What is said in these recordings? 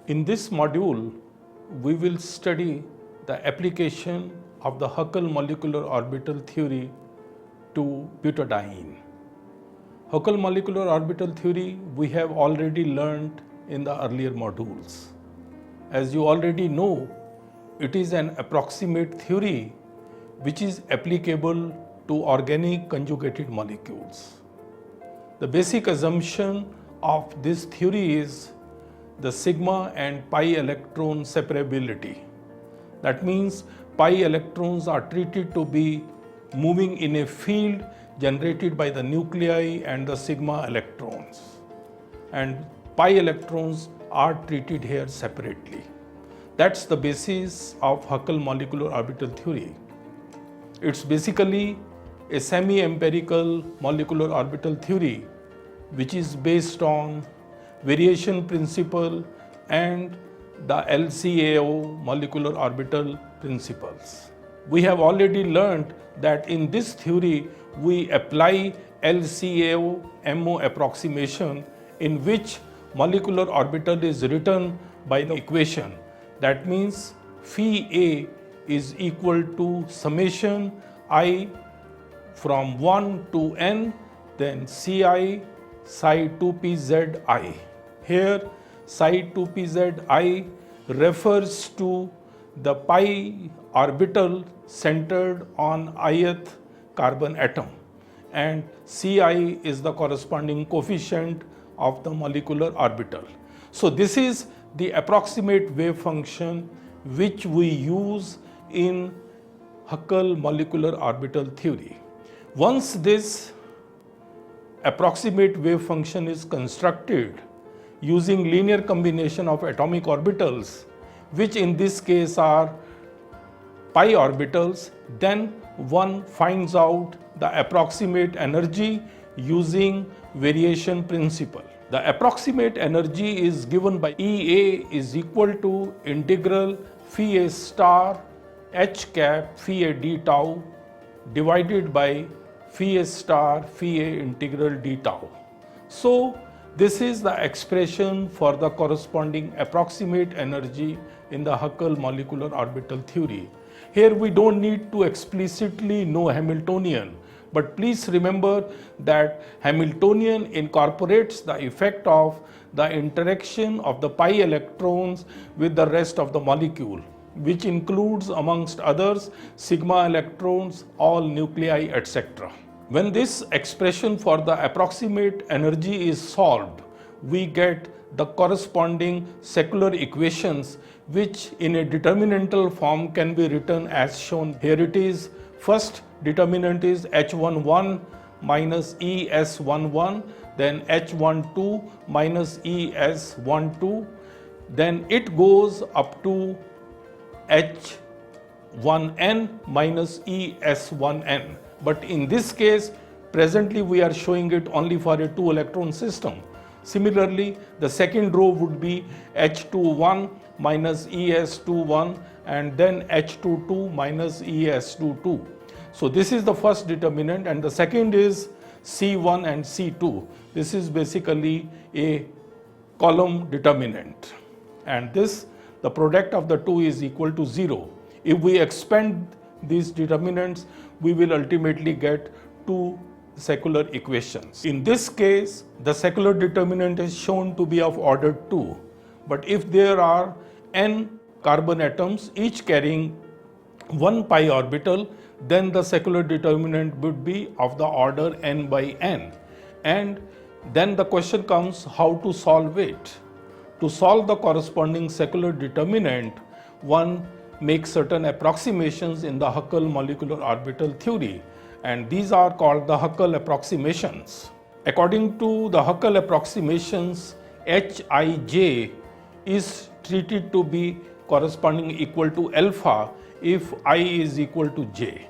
In this module, we will study the application of the Huckel molecular orbital theory to butadiene. Huckel molecular orbital theory we have already learned in the earlier modules. As you already know, it is an approximate theory which is applicable to organic conjugated molecules. The basic assumption of this theory is the sigma and pi electron separability. That means pi electrons are treated to be moving in a field generated by the nuclei and the sigma electrons, and pi electrons are treated here separately. That's the basis of Huckel molecular orbital theory. It's basically a semi-empirical molecular orbital theory which is based on variation principle and the LCAO molecular orbital principles. We have already learned that in this theory we apply LCAO MO approximation in which molecular orbital is written by the equation. That means phi A is equal to summation I from 1 to n, then Ci psi 2pzi. Here psi 2pzi refers to the pi orbital centered on ith carbon atom, and Ci is the corresponding coefficient of the molecular orbital. So this is the approximate wave function which we use in Huckel molecular orbital theory. Once this approximate wave function is constructed using linear combination of atomic orbitals, which in this case are pi orbitals, then one finds out the approximate energy using variation principle. The approximate energy is given by EA is equal to integral phi A star h cap phi A d tau divided by phi A star phi A integral d tau. So this is the expression for the corresponding approximate energy in the Huckel molecular orbital theory. Here we don't need to explicitly know Hamiltonian, but please remember that Hamiltonian incorporates the effect of the interaction of the pi electrons with the rest of the molecule, which includes amongst others sigma electrons, all nuclei, etc. When this expression for the approximate energy is solved, we get the corresponding secular equations which in a determinantal form can be written as shown. Here it is. First determinant is H11 minus ES11, then H12 minus ES12, then it goes up to H1n minus ES1n. But in this case, presently we are showing it only for a 2-electron system. Similarly, the second row would be H21 minus ES21 and then H22 minus ES22. So this is the first determinant, and the second is C1 and C2. This is basically a column determinant, and this, the product of the two is equal to 0. If we expand these determinants, we will ultimately get two secular equations. In this case, the secular determinant is shown to be of order 2. But if there are n carbon atoms, each carrying one pi orbital, then the secular determinant would be of the order n by n. And then the question comes how to solve it. To solve the corresponding secular determinant, one makes certain approximations in the Huckel molecular orbital theory, and these are called the Huckel approximations. According to the Huckel approximations, Hij is treated to be corresponding equal to alpha if I is equal to j,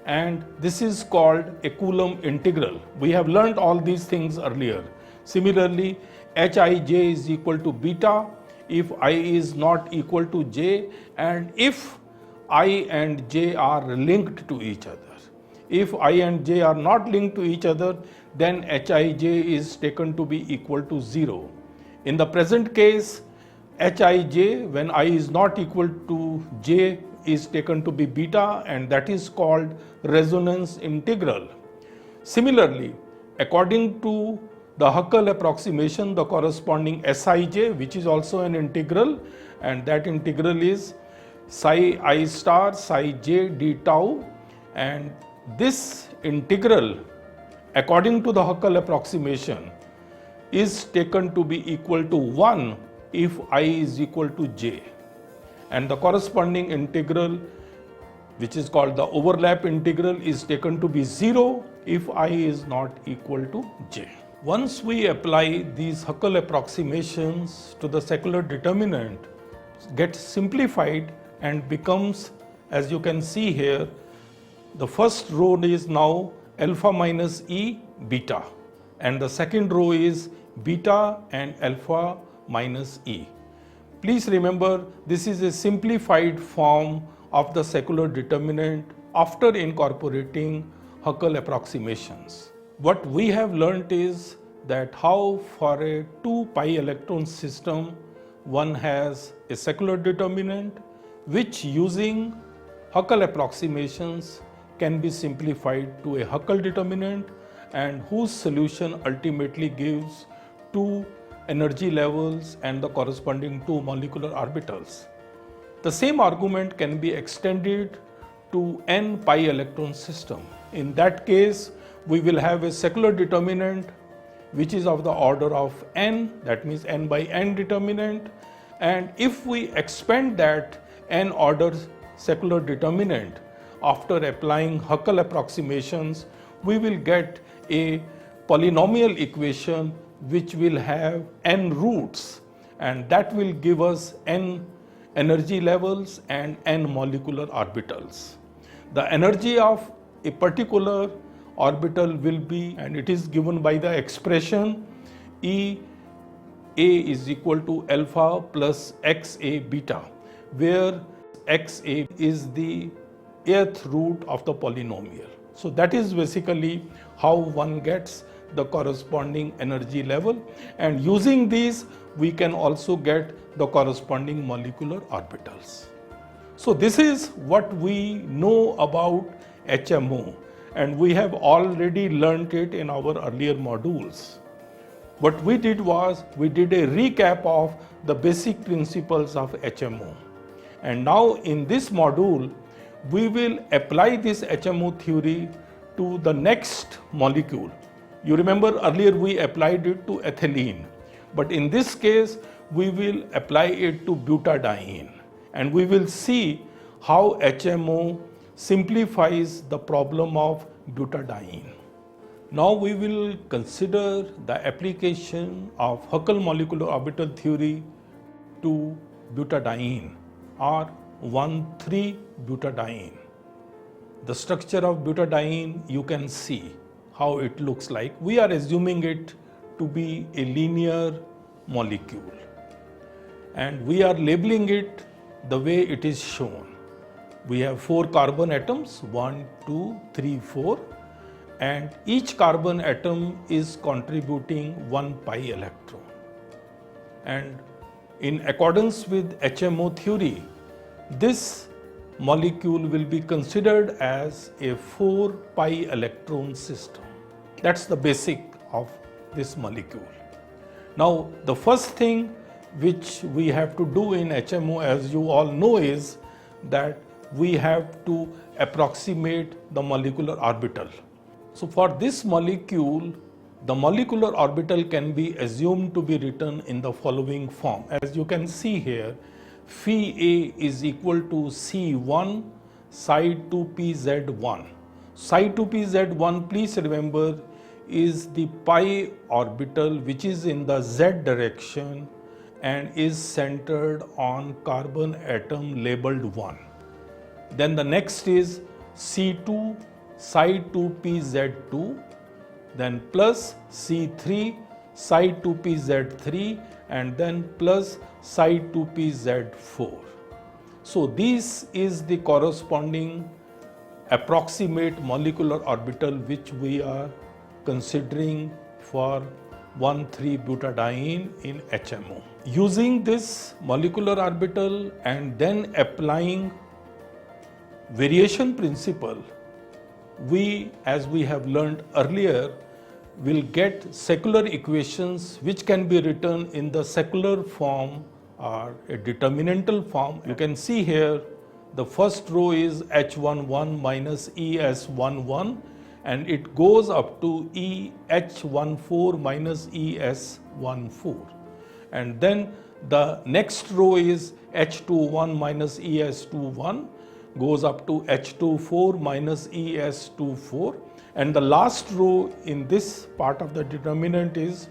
and this is called a Coulomb integral. We have learned all these things earlier. Similarly, Hij is equal to beta if I is not equal to j, and if I and j are linked to each other. If I and j are not linked to each other, then Hij is taken to be equal to 0. In the present case, Hij when I is not equal to j is taken to be beta, and that is called resonance integral. Similarly, according to the Huckel approximation, the corresponding Sij, which is also an integral, and that integral is psi I star psi j d tau, and this integral according to the Huckel approximation is taken to be equal to 1 if I is equal to j, and the corresponding integral, which is called the overlap integral, is taken to be 0 if I is not equal to j. Once we apply these Huckel approximations to the secular determinant, gets simplified and becomes, as you can see here, the first row is now alpha minus E beta, and the second row is beta and alpha minus E. Please remember, this is a simplified form of the secular determinant after incorporating Huckel approximations. What we have learnt is that how for a 2 pi electron system one has a secular determinant which using Huckel approximations can be simplified to a Huckel determinant, and whose solution ultimately gives 2 energy levels and the corresponding 2 molecular orbitals. The same argument can be extended to n pi electron system. In that case, we will have a secular determinant which is of the order of n, that means n by n determinant, and if we expand that n order secular determinant after applying Huckel approximations, we will get a polynomial equation which will have n roots, and that will give us n energy levels and n molecular orbitals. The energy of a particular orbital will be, and it is given by the expression E a is equal to alpha plus xa beta, where xa is the eighth root of the polynomial. So that is basically how one gets the corresponding energy level, and using these we can also get the corresponding molecular orbitals. So this is what we know about HMO, and we have already learnt it in our earlier modules. What we did was, we did a recap of the basic principles of HMO, and now in this module we will apply this HMO theory to the next molecule. You remember earlier we applied it to ethylene, but in this case we will apply it to butadiene, and we will see how HMO simplifies the problem of butadiene. Now we will consider the application of Huckel molecular orbital theory to butadiene or 1,3-butadiene. The structure of butadiene, you can see how it looks like. We are assuming it to be a linear molecule, and we are labeling it the way it is shown. We have 4 carbon atoms, 1, 2, 3, 4, and each carbon atom is contributing 1 pi electron. And in accordance with HMO theory, this molecule will be considered as a 4 pi electron system. That's the basic of this molecule. Now, the first thing which we have to do in HMO, as you all know, is that we have to approximate the molecular orbital. So for this molecule, the molecular orbital can be assumed to be written in the following form. As you can see here, phi A is equal to C1 psi 2pz1. Psi 2pz1, please remember, is the pi orbital which is in the z direction and is centered on carbon atom labeled 1. Then the next is C2 psi 2pz2, then plus C3 psi 2pz3, and then plus psi 2pz4. So this is the corresponding approximate molecular orbital which we are considering for 1,3-butadiene in HMO. Using this molecular orbital and then applying variation principle, we, as we have learned earlier, will get secular equations which can be written in the secular form or a determinantal form. You can see here the first row is H11 minus ES11 and it goes up to EH14 minus ES14. And then the next row is H21 minus ES21 goes up to H24 minus ES24. And the last row in this part of the determinant is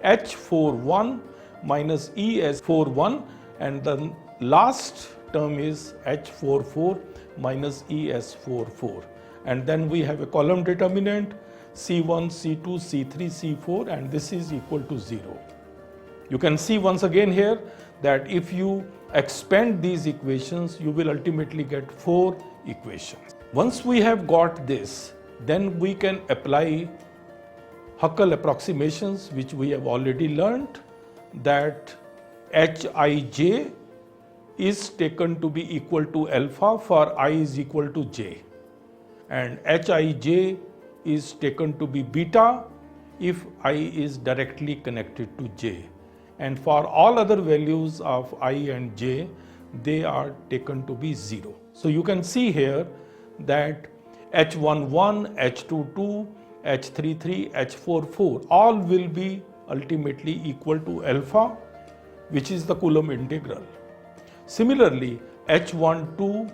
H41 minus ES41 and the last term is H44 minus ES44. And then we have a column determinant C1, C2, C3, C4 and this is equal to 0. You can see once again here that if you expand these equations, you will ultimately get 4 equations. Once we have got this, then we can apply Huckel approximations, which we have already learned, that Hij is taken to be equal to alpha for I is equal to j, and Hij is taken to be beta if I is directly connected to j. And for all other values of I and j, they are taken to be 0. So you can see here that H11, H22, H33, H44 all will be ultimately equal to alpha, which is the Coulomb integral. Similarly, H12,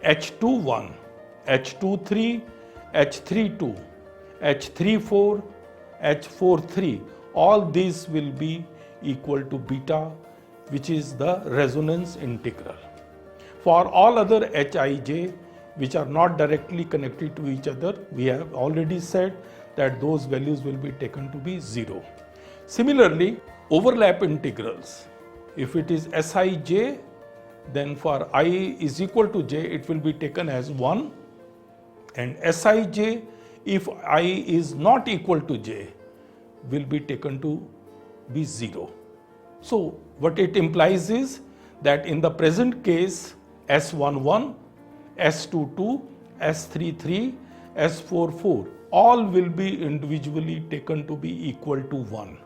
H21, H23, H32, H34, H43, all these will be equal to beta, which is the resonance integral. For all other Hij, which are not directly connected to each other, we have already said that those values will be taken to be 0. Similarly, overlap integrals, if it is Sij, then for I is equal to j, it will be taken as 1, and Sij, if I is not equal to j, will be taken to be 0. So what it implies is that in the present case, S11, S22, S33, S44, all will be individually taken to be equal to 1.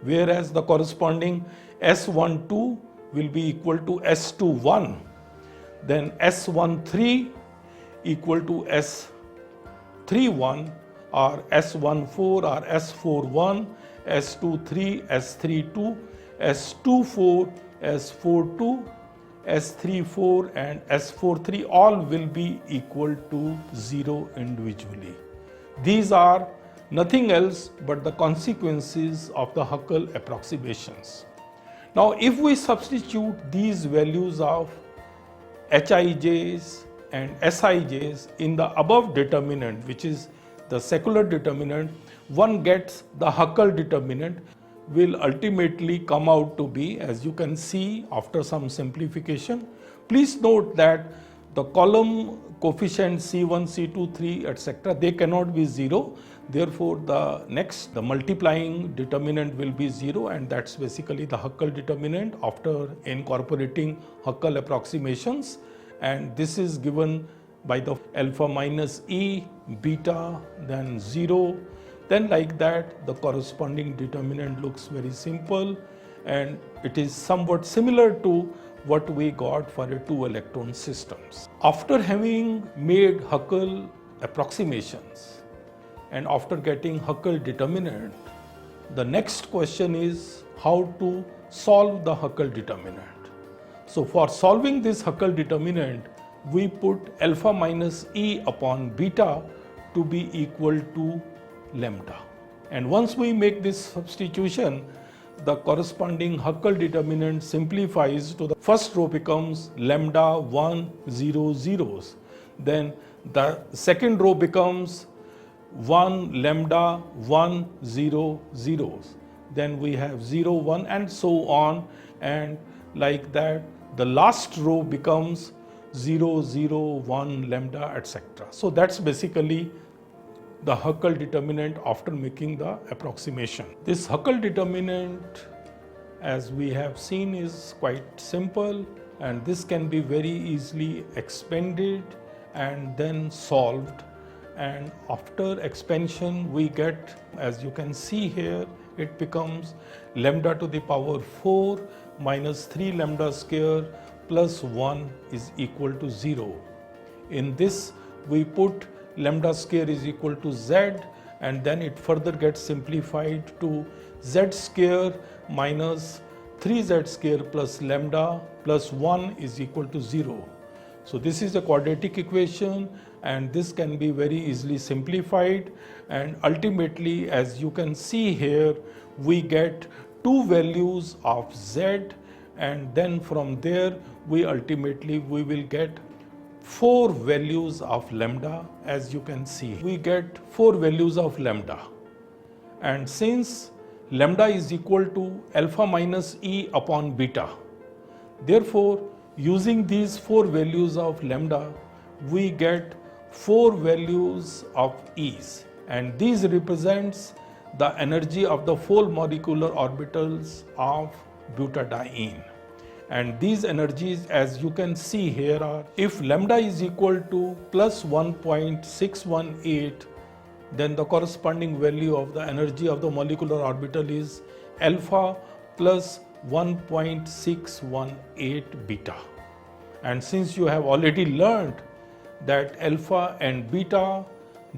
Whereas the corresponding S12 will be equal to S21, then S13 equal to S31 or S14 or S41, S23, S32, S24, S42, S34 and S43 all will be equal to 0 individually. These are nothing else but the consequences of the Huckel approximations. Now if we substitute these values of Hij's and Sij's in the above determinant, which is the secular determinant, one gets the Huckel determinant will ultimately come out to be, as you can see after some simplification. Please note that the column coefficient C1, C2, 3, etc., they cannot be 0. Therefore, the multiplying determinant will be 0, and that's basically the Huckel determinant after incorporating Huckel approximations. And this is given by the alpha minus E, beta, then 0. Then like that, the corresponding determinant looks very simple, and it is somewhat similar to what we got for a 2-electron systems. After having made Huckel approximations and after getting Huckel determinant, the next question is how to solve the Huckel determinant. So for solving this Huckel determinant, we put alpha minus E upon beta to be equal to lambda. And once we make this substitution, the corresponding Huckel determinant simplifies to the first row becomes lambda 1 0 zeros. Then the second row becomes 1 lambda 1 0 zeros. Then we have 0 1 and so on, and like that the last row becomes 0 0 1 lambda, etc. So that's basically the Huckel determinant after making the approximation. This Huckel determinant, as we have seen, is quite simple, and this can be very easily expanded and then solved. And after expansion we get, as you can see here, it becomes lambda to the power 4 minus 3 lambda square plus 1 is equal to 0. In this we put lambda square is equal to z, and then it further gets simplified to z square minus 3z square plus lambda plus 1 is equal to 0. So this is a quadratic equation, and this can be very easily simplified, and ultimately, as you can see here, we get two values of z, and then from there we will get four values of lambda. As you can see, we get four values of lambda, and since lambda is equal to alpha minus e upon beta, therefore using these four values of lambda we get four values of e's, and these represents the energy of the four molecular orbitals of butadiene. And these energies, as you can see here, are, if lambda is equal to plus 1.618, then the corresponding value of the energy of the molecular orbital is alpha plus 1.618 beta. And since you have already learned that alpha and beta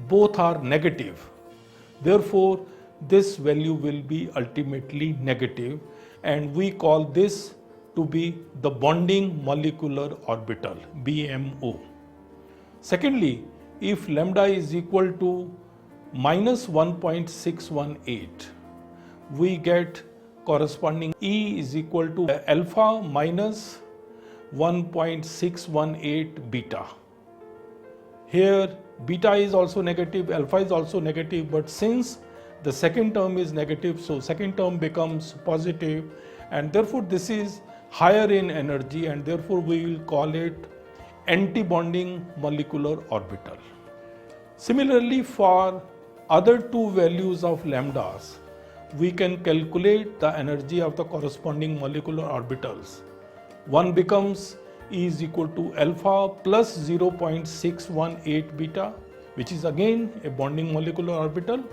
both are negative, therefore this value will be ultimately negative, and we call this to be the bonding molecular orbital, BMO. Secondly, if lambda is equal to minus 1.618, we get corresponding E is equal to alpha minus 1.618 beta. Here beta is also negative, alpha is also negative, but since the second term is negative, so second term becomes positive, and therefore this is higher in energy, and therefore we will call it anti-bonding molecular orbital. Similarly, for other two values of lambdas, we can calculate the energy of the corresponding molecular orbitals. One becomes E is equal to alpha plus 0.618 beta, which is again a bonding molecular orbital,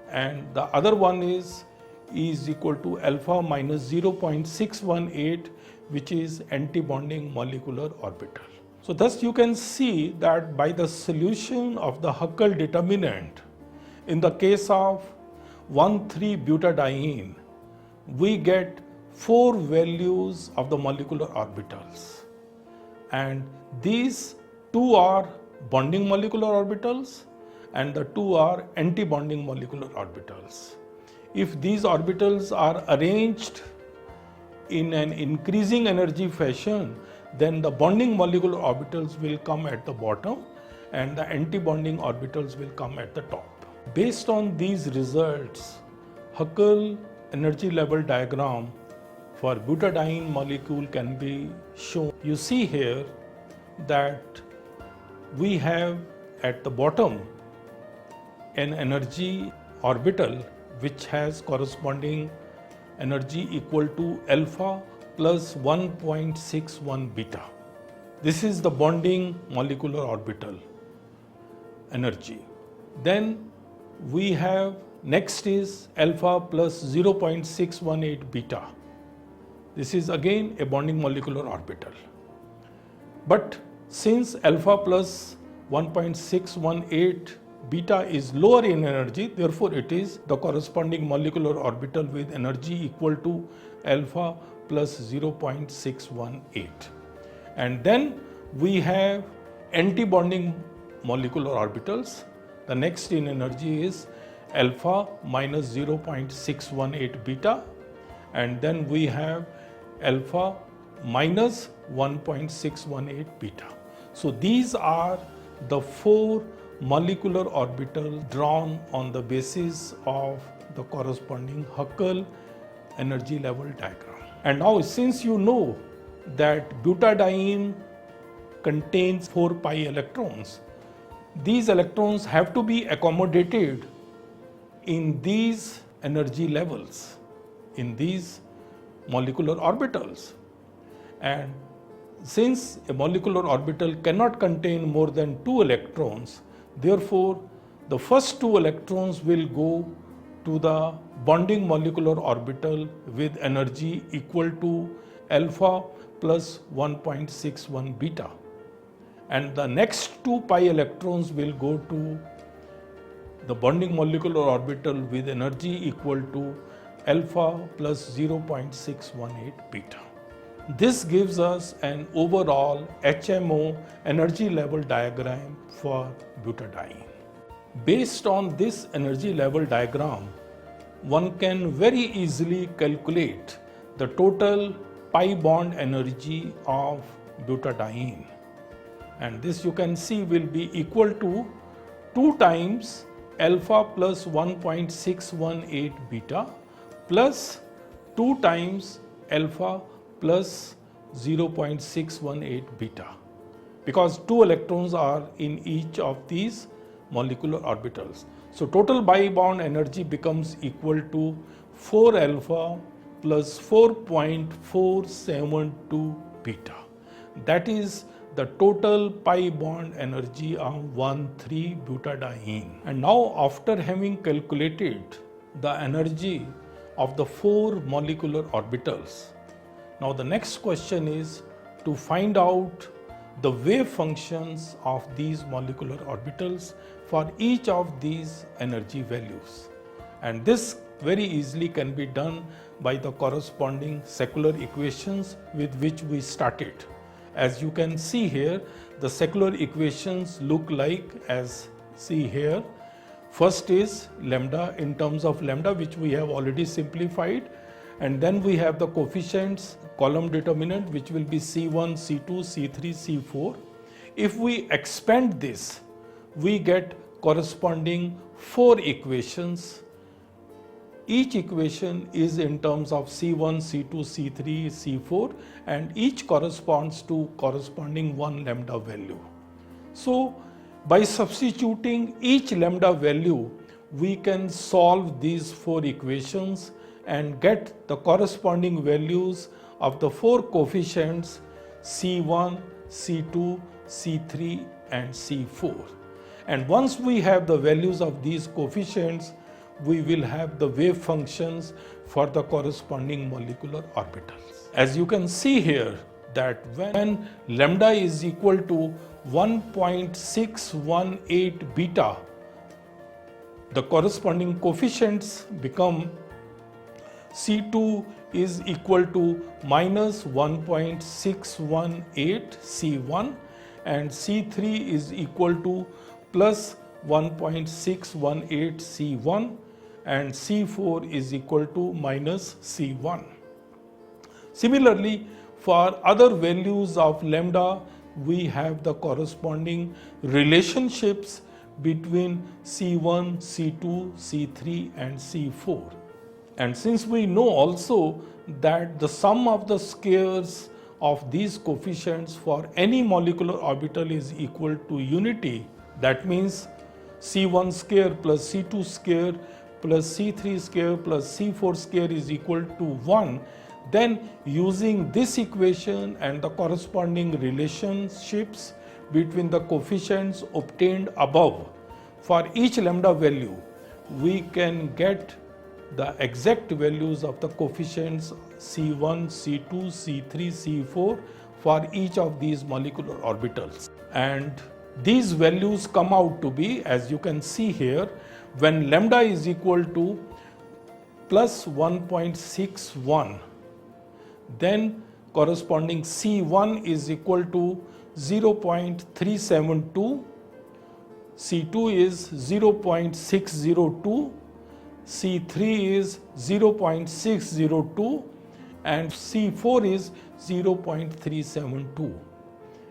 and the other one is E is equal to alpha minus 0.618, which is anti-bonding molecular orbital. So thus you can see that by the solution of the Huckel determinant, in the case of 1,3-butadiene, we get four values of the molecular orbitals, and these two are bonding molecular orbitals and the two are anti-bonding molecular orbitals. If these orbitals are arranged in an increasing energy fashion, then the bonding molecular orbitals will come at the bottom and the anti-bonding orbitals will come at the top. Based on these results, Huckel energy level diagram for butadiene molecule can be shown. You see here that we have at the bottom an energy orbital which has corresponding energy equal to alpha plus 1.61 beta. This is the bonding molecular orbital energy. Then we have next is alpha plus 0.618 beta. This is again a bonding molecular orbital. But since alpha plus 1.618 beta is lower in energy, therefore it is the corresponding molecular orbital with energy equal to alpha plus 0.618. And then we have anti-bonding molecular orbitals. The next in energy is alpha minus 0.618 beta, and then we have alpha minus 1.618 beta. So these are the four molecular orbitals drawn on the basis of the corresponding Huckel energy level diagram. And now, since you know that butadiene contains 4 pi electrons, these electrons have to be accommodated in these energy levels, in these molecular orbitals. And since a molecular orbital cannot contain more than 2 electrons, therefore the first 2 electrons will go to the bonding molecular orbital with energy equal to alpha plus 1.61 beta. And the next 2 pi electrons will go to the bonding molecular orbital with energy equal to alpha plus 0.618 beta. This gives us an overall HMO energy level diagram for butadiene. Based on this energy level diagram, one can very easily calculate the total pi bond energy of butadiene. And this you can see will be equal to 2 times alpha plus 1.618 beta plus 2 times alpha plus 0.618 beta, because 2 electrons are in each of these molecular orbitals. So total pi bond energy becomes equal to 4 alpha plus 4.472 beta. That is the total pi bond energy of 1,3-butadiene. And now, after having calculated the energy of the 4 molecular orbitals, now the next question is to find out the wave functions of these molecular orbitals for each of these energy values. And this very easily can be done by the corresponding secular equations with which we started. As you can see here, the secular equations look like as see here. First is lambda in terms of lambda, which we have already simplified, and then we have the coefficients column determinant, which will be C1, C2, C3, C4. If we expand this, we get corresponding 4 equations. Each equation is in terms of C1, C2, C3, C4, and each corresponds to corresponding 1 lambda value. So by substituting each lambda value, we can solve these 4 equations and get the corresponding values of the 4 coefficients C1, C2, C3 and C4. And once we have the values of these coefficients, we will have the wave functions for the corresponding molecular orbitals. As you can see here, that when lambda is equal to 1.618 beta, the corresponding coefficients become C2 is equal to minus 1.618 C1 and C3 is equal to plus 1.618 C1 and C4 is equal to minus C1. Similarly, for other values of lambda, we have the corresponding relationships between C1, C2, C3 and C4. And since we know also that the sum of the squares of these coefficients for any molecular orbital is equal to unity, that means C1 square plus C2 square plus C3 square plus C4 square is equal to 1, then using this equation and the corresponding relationships between the coefficients obtained above, for each lambda value, we can get the exact values of the coefficients C1, C2, C3, C4 for each of these molecular orbitals. And these values come out to be, as you can see here, when lambda is equal to plus 1.61, then corresponding C1 is equal to 0.372, C2 is 0.602, C3 is 0.602 and C4 is 0.372.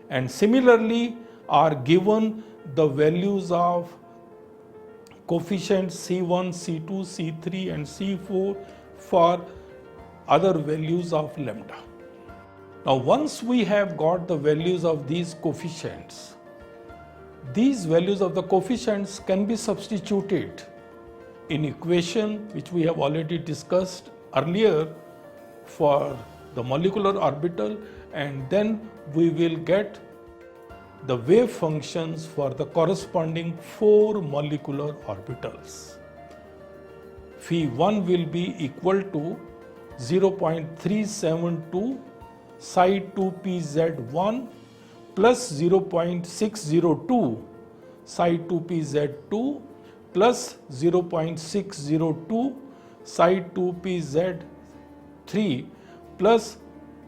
And similarly are given the values of coefficients C1, C2, C3 and C4 for other values of lambda. Now once we have got the values of these coefficients, these values of the coefficients can be substituted in equation which we have already discussed earlier for the molecular orbital, and then we will get the wave functions for the corresponding 4 molecular orbitals. Phi1 will be equal to 0.372 psi 2pz1 plus 0.602 psi 2pz2 plus 0.602 psi 2pz3 plus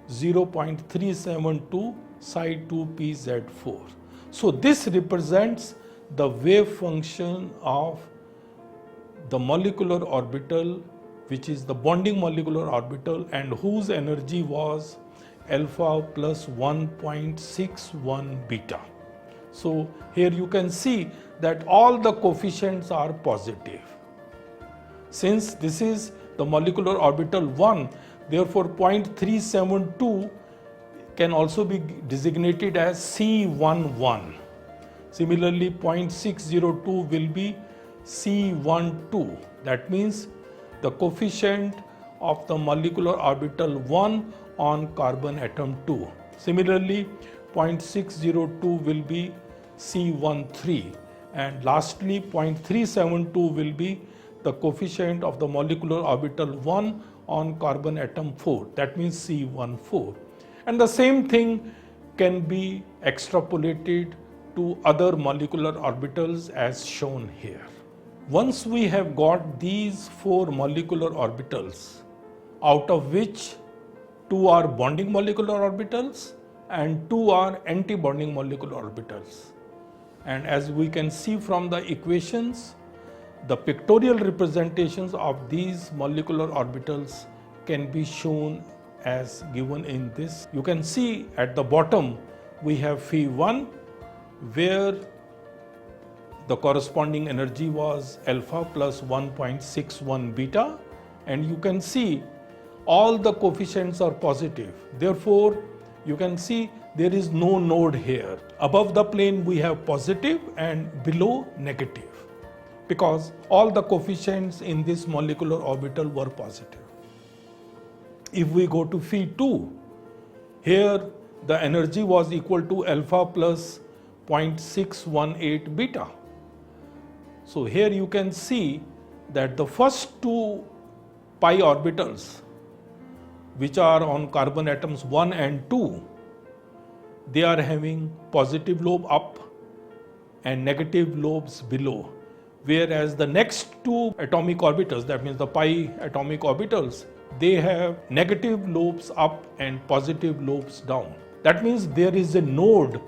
0.372 psi 2pz4. So this represents the wave function of the molecular orbital, which is the bonding molecular orbital and whose energy was alpha plus 1.61 beta. So here you can see that all the coefficients are positive. Since this is the molecular orbital 1, therefore 0.372 can also be designated as C11. Similarly, 0.602 will be C12. That means the coefficient of the molecular orbital 1 on carbon atom 2. Similarly, 0.602 will be C13, and lastly 0.372 will be the coefficient of the molecular orbital 1 on carbon atom 4. That means C14. And the same thing can be extrapolated to other molecular orbitals as shown here. Once we have got these 4 molecular orbitals, out of which 2 are bonding molecular orbitals and 2 are anti-bonding molecular orbitals. And as we can see from the equations, the pictorial representations of these molecular orbitals can be shown as given in this. You can see at the bottom we have Phi1, where the corresponding energy was alpha plus 1.61 beta, and you can see all the coefficients are positive. Therefore, you can see there is no node here. Above the plane we have positive and below negative, because all the coefficients in this molecular orbital were positive. If we go to Phi2, here the energy was equal to alpha plus 0.618 beta. So here you can see that the first 2 pi orbitals, which are on carbon atoms 1 and 2, they are having positive lobe up and negative lobes below. Whereas the next 2 atomic orbitals, that means the pi atomic orbitals, they have negative lobes up and positive lobes down. That means there is a node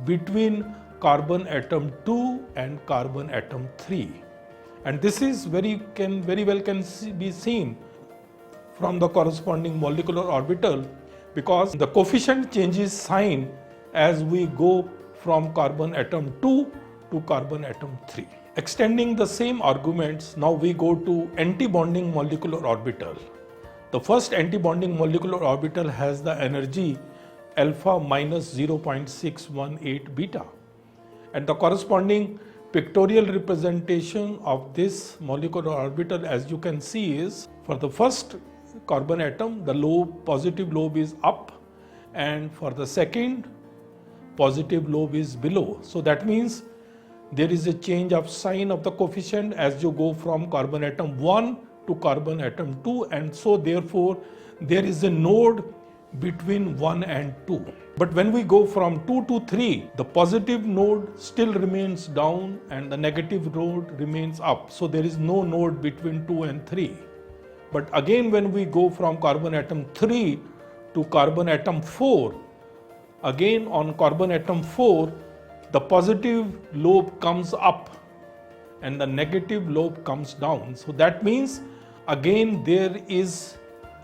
between carbon atom 2 and carbon atom 3. And this is very well be seen from the corresponding molecular orbital, because the coefficient changes sign as we go from carbon atom 2 to carbon atom 3. Extending the same arguments, now we go to anti-bonding molecular orbital. The first anti-bonding molecular orbital has the energy alpha minus 0.618 beta, and the corresponding pictorial representation of this molecular orbital, as you can see, is for the first carbon atom the positive lobe is up, and for the second positive lobe is below. So that means there is a change of sign of the coefficient as you go from carbon atom 1 to carbon atom 2, and so therefore there is a node between 1 and 2. But when we go from 2 to 3, the positive node still remains down and the negative node remains up. So there is no node between 2 and 3. But again, when we go from carbon atom 3 to carbon atom 4, again on carbon atom 4, the positive lobe comes up and the negative lobe comes down. So that means again there is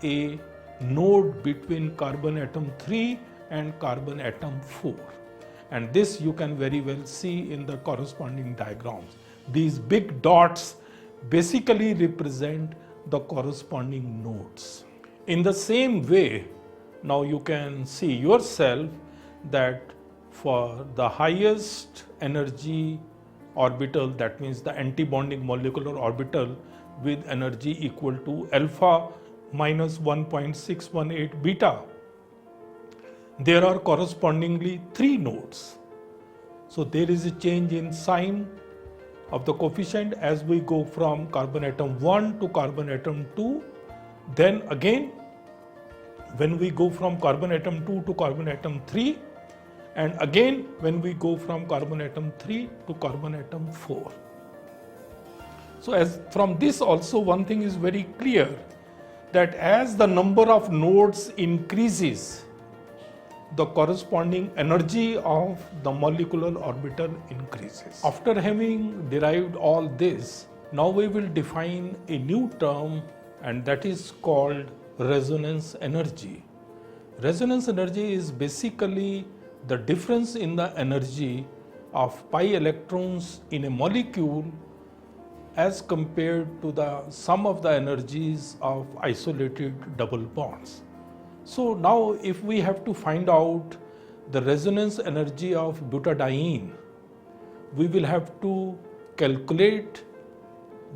a node between carbon atom 3 and carbon atom 4. And this you can very well see in the corresponding diagrams. These big dots basically represent the corresponding nodes. In the same way, now you can see yourself that for the highest energy orbital, that means the antibonding molecular orbital with energy equal to alpha minus 1.618 beta, there are correspondingly 3 nodes. So there is a change in sign of the coefficient as we go from carbon atom 1 to carbon atom 2. Then again, when we go from carbon atom 2 to carbon atom 3, and again when we go from carbon atom 3 to carbon atom 4. So as from this also one thing is very clear, that as the number of nodes increases, the corresponding energy of the molecular orbital increases. After having derived all this, now we will define a new term, and that is called resonance energy. Resonance energy is basically the difference in the energy of pi electrons in a molecule as compared to the sum of the energies of isolated double bonds. So now if we have to find out the resonance energy of butadiene, we will have to calculate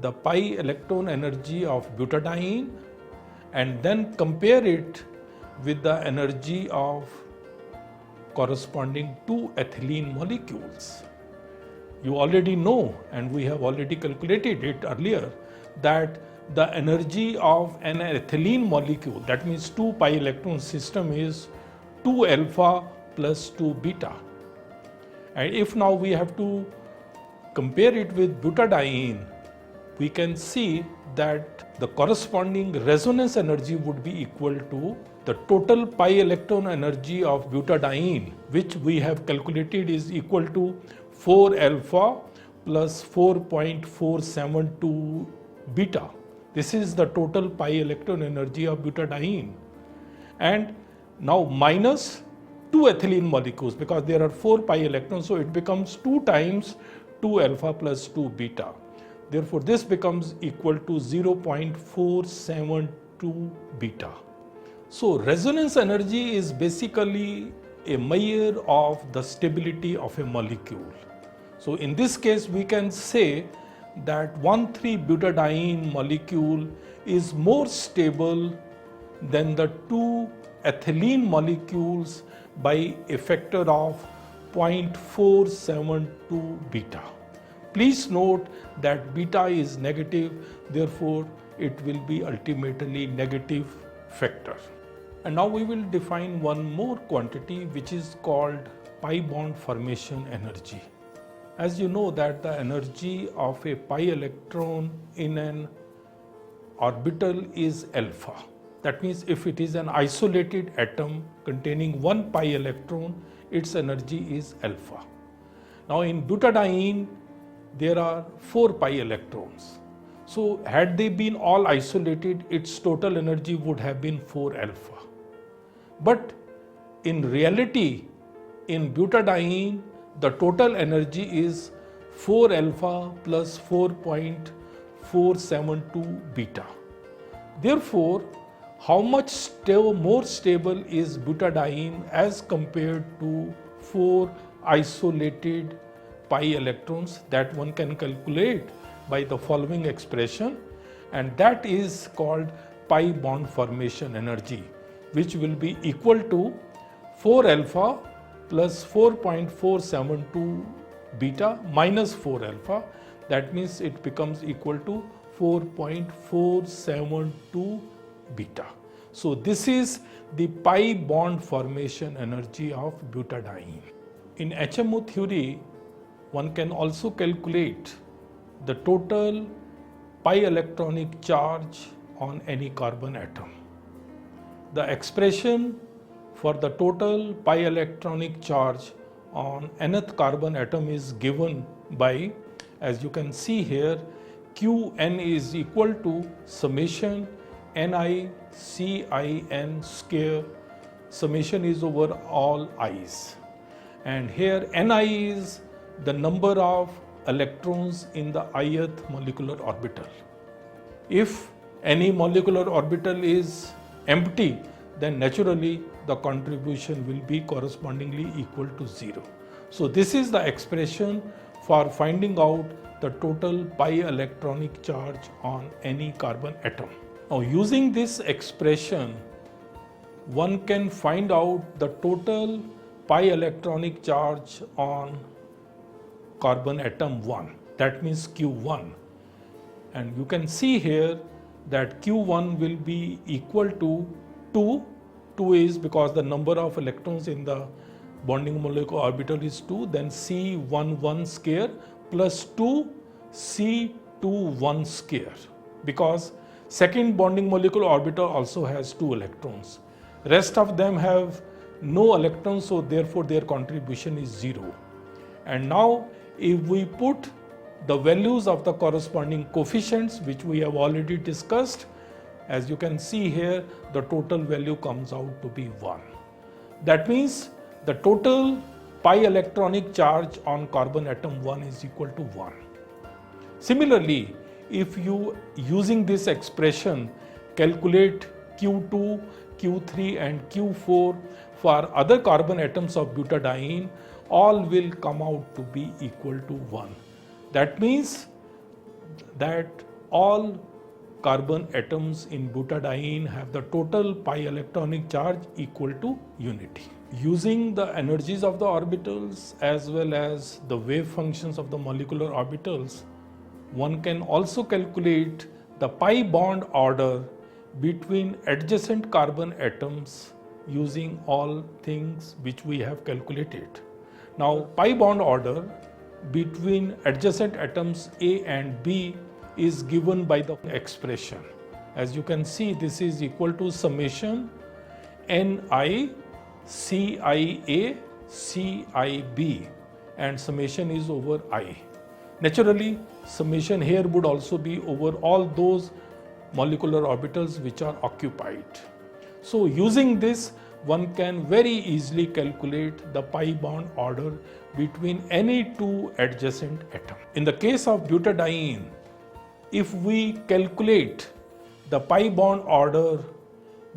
the pi electron energy of butadiene and then compare it with the energy of corresponding to ethylene molecules. You already know, and we have already calculated it earlier, that the energy of an ethylene molecule, that means 2 pi electron system, is 2 alpha plus 2 beta. And if now we have to compare it with butadiene, we can see that the corresponding resonance energy would be equal to the total pi electron energy of butadiene, which we have calculated is equal to 4 alpha plus 4.472 beta. This is the total pi electron energy of butadiene. And now minus 2 ethylene molecules, because there are 4 pi electrons, so it becomes 2 times 2 alpha plus 2 beta. Therefore, this becomes equal to 0.472 beta. So resonance energy is basically a measure of the stability of a molecule. So in this case, we can say that 1,3-butadiene molecule is more stable than the 2 ethylene molecules by a factor of 0.472 beta. Please note that beta is negative, therefore it will be ultimately negative factor. And now we will define one more quantity, which is called pi bond formation energy. As you know that the energy of a pi electron in an orbital is alpha. That means if it is an isolated atom containing 1 pi electron, its energy is alpha. Now in butadiene, there are 4 pi electrons. So had they been all isolated, its total energy would have been 4 alpha. But in reality, in butadiene, the total energy is 4 alpha plus 4.472 beta. Therefore, how much more stable is butadiene as compared to 4 isolated pi electrons? That one can calculate by the following expression, and that is called pi bond formation energy, which will be equal to 4 alpha plus 4.472 beta minus 4 alpha. That means it becomes equal to 4.472 beta. So this is the pi bond formation energy of butadiene. In HMO theory, one can also calculate the total pi electronic charge on any carbon atom. The expression for the total pi electronic charge on nth carbon atom is given by, as you can see here, Qn is equal to summation NiCin square. Summation is over all i's. And here Ni is the number of electrons in the ith molecular orbital. If any molecular orbital is empty, then naturally the contribution will be correspondingly equal to 0. So this is the expression for finding out the total pi electronic charge on any carbon atom. Now using this expression, one can find out the total pi electronic charge on carbon atom 1, that means Q1. And you can see here that Q1 will be equal to 2. 2 is because the number of electrons in the bonding molecular orbital is 2, then C11 square plus 2 C21 square, because second bonding molecular orbital also has 2 electrons. Rest of them have no electrons, so therefore their contribution is 0. And now if we put the values of the corresponding coefficients, which we have already discussed, as you can see here, the total value comes out to be 1. That means the total pi electronic charge on carbon atom 1 is equal to 1. Similarly, if you using this expression calculate Q2, Q3 and Q4 for other carbon atoms of butadiene, all will come out to be equal to 1. That means that all carbon atoms in butadiene have the total pi electronic charge equal to unity. Using the energies of the orbitals as well as the wave functions of the molecular orbitals, one can also calculate the pi bond order between adjacent carbon atoms using all things which we have calculated. Now, pi bond order between adjacent atoms A and B is given by the expression. As you can see, this is equal to summation Ni Cia Cib, and summation is over I. Naturally, summation here would also be over all those molecular orbitals which are occupied. So using this, one can very easily calculate the pi bond order between any two adjacent atoms. In the case of butadiene, if we calculate the pi bond order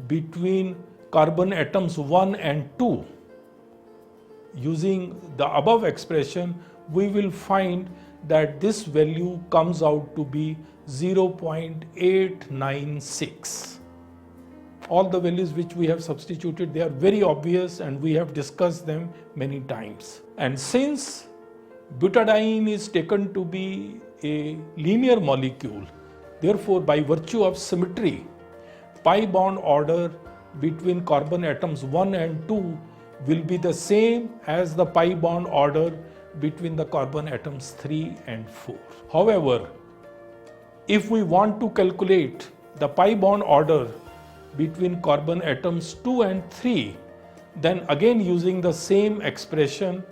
between carbon atoms 1 and 2, using the above expression, we will find that this value comes out to be 0.896. All the values which we have substituted, they are very obvious and we have discussed them many times. And since butadiene is taken to be a linear molecule, therefore by virtue of symmetry, pi bond order between carbon atoms 1 and 2 will be the same as the pi bond order between the carbon atoms 3 and 4. However, if we want to calculate the pi bond order between carbon atoms 2 and 3, then again using the same expression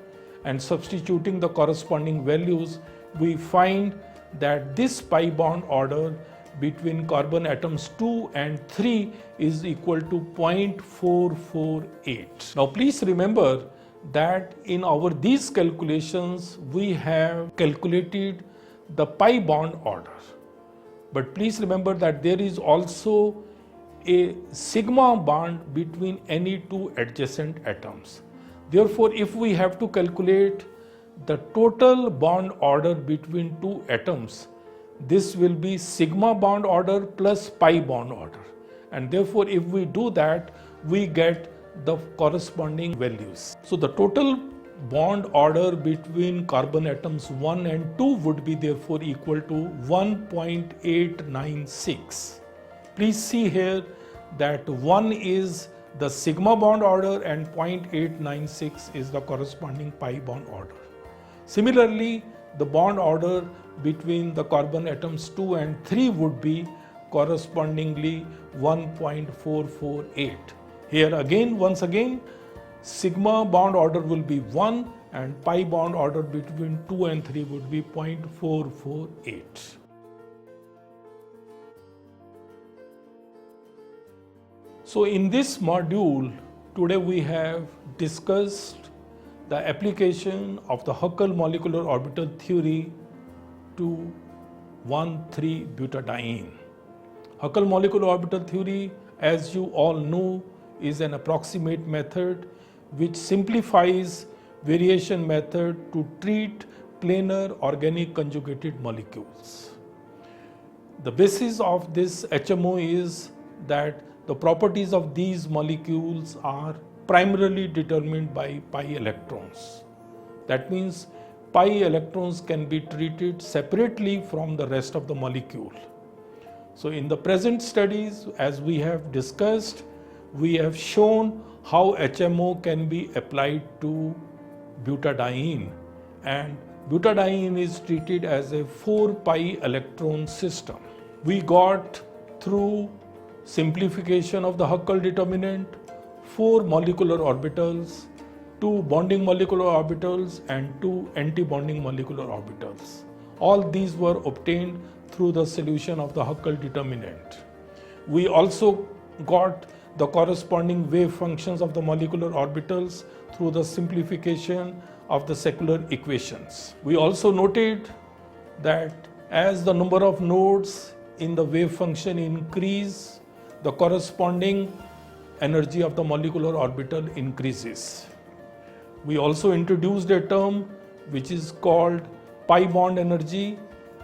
and substituting the corresponding values, we find that this pi bond order between carbon atoms 2 and 3 is equal to 0.448. Now please remember that in these calculations we have calculated the pi bond order. But please remember that there is also a sigma bond between any two adjacent atoms. Therefore, if we have to calculate the total bond order between two atoms, this will be sigma bond order plus pi bond order. And therefore, if we do that, we get the corresponding values. So the total bond order between carbon atoms 1 and 2 would be therefore equal to 1.896. Please see here that 1 is the sigma bond order and 0.896 is the corresponding pi bond order. Similarly, the bond order between the carbon atoms 2 and 3 would be correspondingly 1.448. Here again, once again, sigma bond order will be 1 and pi bond order between 2 and 3 would be 0.448. So in this module, today we have discussed the application of the Huckel molecular orbital theory to 1,3-butadiene. Huckel molecular orbital theory, as you all know, is an approximate method which simplifies variation method to treat planar organic conjugated molecules. The basis of this HMO is that the properties of these molecules are primarily determined by pi electrons. That means pi electrons can be treated separately from the rest of the molecule. So in the present studies, as we have discussed, we have shown how HMO can be applied to butadiene, and butadiene is treated as a 4 pi electron system. We got through simplification of the Huckel determinant, 4 molecular orbitals, 2 bonding molecular orbitals and 2 anti-bonding molecular orbitals. All these were obtained through the solution of the Huckel determinant. We also got the corresponding wave functions of the molecular orbitals through the simplification of the secular equations. We also noted that as the number of nodes in the wave function increase, the corresponding energy of the molecular orbital increases. We also introduced a term which is called pi bond energy,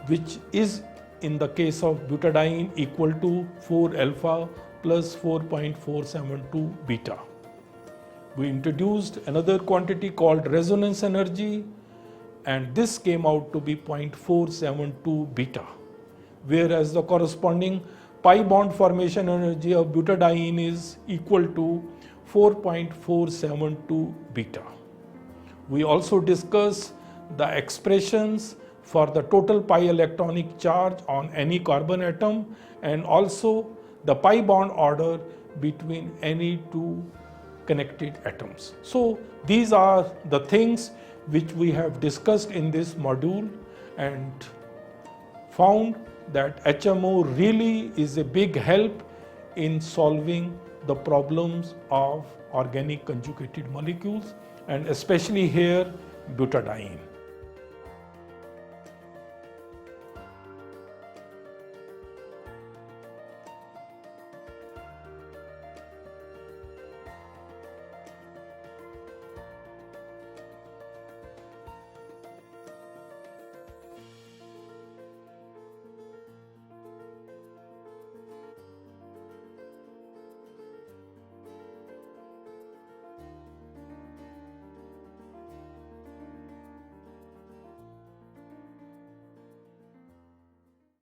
which is in the case of butadiene equal to 4 alpha plus 4.472 beta. We introduced another quantity called resonance energy, and this came out to be 0.472 beta, whereas the corresponding pi bond formation energy of butadiene is equal to 4.472 beta. We also discussed the expressions for the total pi electronic charge on any carbon atom, and also the pi bond order between any two connected atoms. So these are the things which we have discussed in this module, and found that HMO really is a big help in solving the problems of organic conjugated molecules, and especially here butadiene.